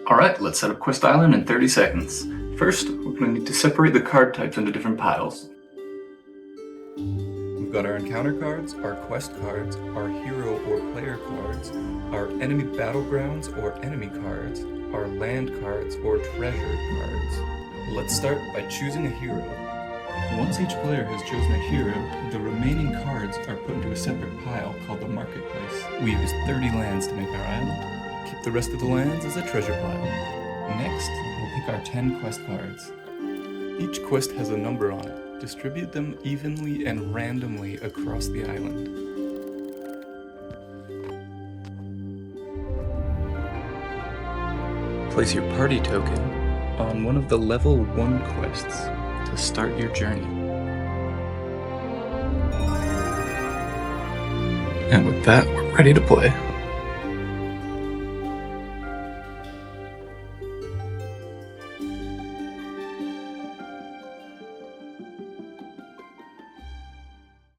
Alright, let's set up Quest Island in 30 seconds. First, we're going to need to separate the card types into different piles. We've got our encounter cards, our quest cards, our hero or player cards, our enemy battlegrounds or enemy cards, our land cards or treasure cards. Let's start by choosing a hero. Once each player has chosen a hero, the remaining cards are put into a separate pile called the marketplace. We use 30 lands to make our island. Keep the rest of the lands as a treasure pile. Next, we'll pick our 10 quest cards. Each quest has a number on it. Distribute them evenly and randomly across the island. Place your party token on one of the level 1 quests to start your journey. And with that, we're ready to play.